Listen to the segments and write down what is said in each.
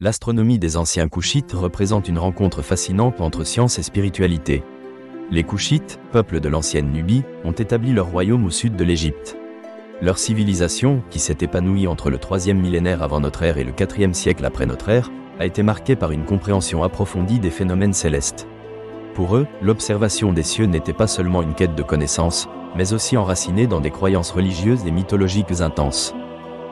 L'astronomie des anciens Koushites représente une rencontre fascinante entre science et spiritualité. Les Koushites, peuple de l'ancienne Nubie, ont établi leur royaume au sud de l'Égypte. Leur civilisation, qui s'est épanouie entre le 3e millénaire avant notre ère et le 4e siècle après notre ère, a été marquée par une compréhension approfondie des phénomènes célestes. Pour eux, l'observation des cieux n'était pas seulement une quête de connaissances, mais aussi enracinée dans des croyances religieuses et mythologiques intenses.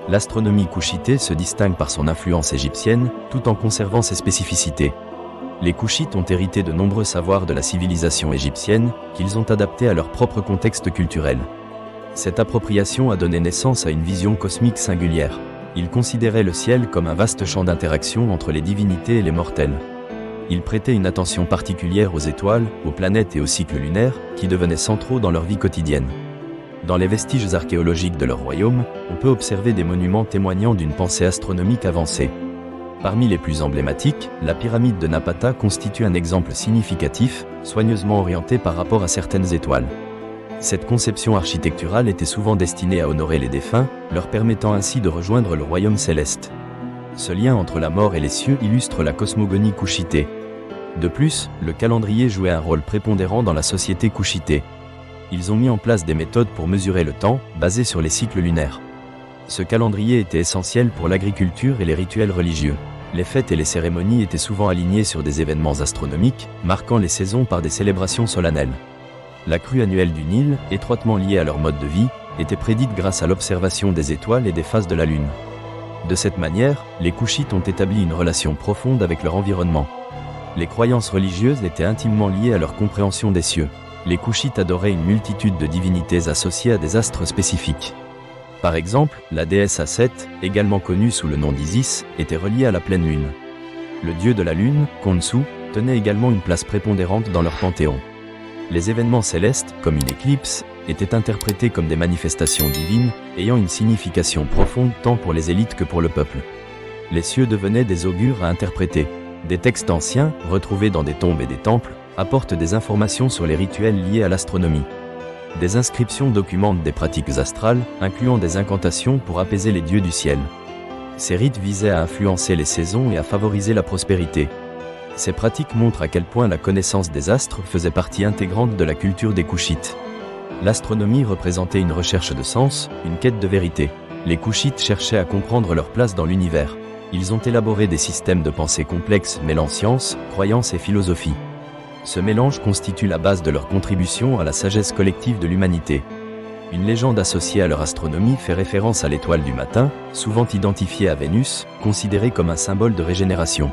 L'astronomie couchitée se distingue par son influence égyptienne, tout en conservant ses spécificités. Les Koushites ont hérité de nombreux savoirs de la civilisation égyptienne, qu'ils ont adaptés à leur propre contexte culturel. Cette appropriation a donné naissance à une vision cosmique singulière. Ils considéraient le ciel comme un vaste champ d'interaction entre les divinités et les mortels. Ils prêtaient une attention particulière aux étoiles, aux planètes et aux cycles lunaires, qui devenaient centraux dans leur vie quotidienne. Dans les vestiges archéologiques de leur royaume, on peut observer des monuments témoignant d'une pensée astronomique avancée. Parmi les plus emblématiques, la pyramide de Napata constitue un exemple significatif, soigneusement orienté par rapport à certaines étoiles. Cette conception architecturale était souvent destinée à honorer les défunts, leur permettant ainsi de rejoindre le royaume céleste. Ce lien entre la mort et les cieux illustre la cosmogonie couchitée. De plus, le calendrier jouait un rôle prépondérant dans la société couchitée. Ils ont mis en place des méthodes pour mesurer le temps, basées sur les cycles lunaires. Ce calendrier était essentiel pour l'agriculture et les rituels religieux. Les fêtes et les cérémonies étaient souvent alignées sur des événements astronomiques, marquant les saisons par des célébrations solennelles. La crue annuelle du Nil, étroitement liée à leur mode de vie, était prédite grâce à l'observation des étoiles et des phases de la Lune. De cette manière, les Koushites ont établi une relation profonde avec leur environnement. Les croyances religieuses étaient intimement liées à leur compréhension des cieux. Les Koushites adoraient une multitude de divinités associées à des astres spécifiques. Par exemple, la déesse Aset, également connue sous le nom d'Isis, était reliée à la pleine lune. Le dieu de la lune, Khonsu, tenait également une place prépondérante dans leur panthéon. Les événements célestes, comme une éclipse, étaient interprétés comme des manifestations divines, ayant une signification profonde tant pour les élites que pour le peuple. Les cieux devenaient des augures à interpréter. Des textes anciens, retrouvés dans des tombes et des temples, apportent des informations sur les rituels liés à l'astronomie. Des inscriptions documentent des pratiques astrales, incluant des incantations pour apaiser les dieux du ciel. Ces rites visaient à influencer les saisons et à favoriser la prospérité. Ces pratiques montrent à quel point la connaissance des astres faisait partie intégrante de la culture des Koushites. L'astronomie représentait une recherche de sens, une quête de vérité. Les Koushites cherchaient à comprendre leur place dans l'univers. Ils ont élaboré des systèmes de pensée complexes mêlant science, croyance et philosophie. Ce mélange constitue la base de leur contribution à la sagesse collective de l'humanité. Une légende associée à leur astronomie fait référence à l'étoile du matin, souvent identifiée à Vénus, considérée comme un symbole de régénération.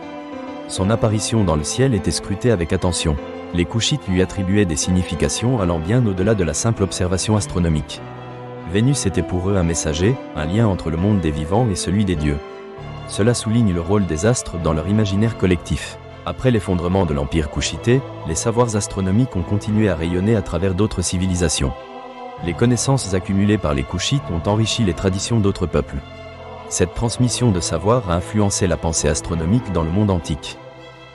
Son apparition dans le ciel était scrutée avec attention. Les Koushites lui attribuaient des significations allant bien au-delà de la simple observation astronomique. Vénus était pour eux un messager, un lien entre le monde des vivants et celui des dieux. Cela souligne le rôle des astres dans leur imaginaire collectif. Après l'effondrement de l'Empire couchité, les savoirs astronomiques ont continué à rayonner à travers d'autres civilisations. Les connaissances accumulées par les Koushites ont enrichi les traditions d'autres peuples. Cette transmission de savoir a influencé la pensée astronomique dans le monde antique.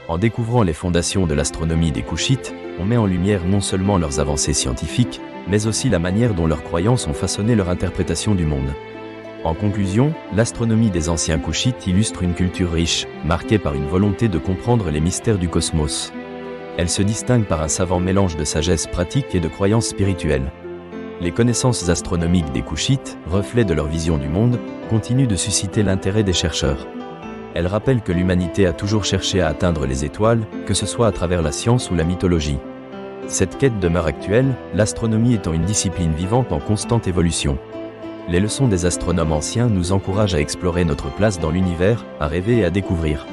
En découvrant les fondations de l'astronomie des Koushites, on met en lumière non seulement leurs avancées scientifiques, mais aussi la manière dont leurs croyances ont façonné leur interprétation du monde. En conclusion, l'astronomie des anciens Koushites illustre une culture riche, marquée par une volonté de comprendre les mystères du cosmos. Elle se distingue par un savant mélange de sagesse pratique et de croyances spirituelles. Les connaissances astronomiques des Koushites, reflet de leur vision du monde, continuent de susciter l'intérêt des chercheurs. Elles rappellent que l'humanité a toujours cherché à atteindre les étoiles, que ce soit à travers la science ou la mythologie. Cette quête demeure actuelle, l'astronomie étant une discipline vivante en constante évolution. Les leçons des astronomes anciens nous encouragent à explorer notre place dans l'univers, à rêver et à découvrir.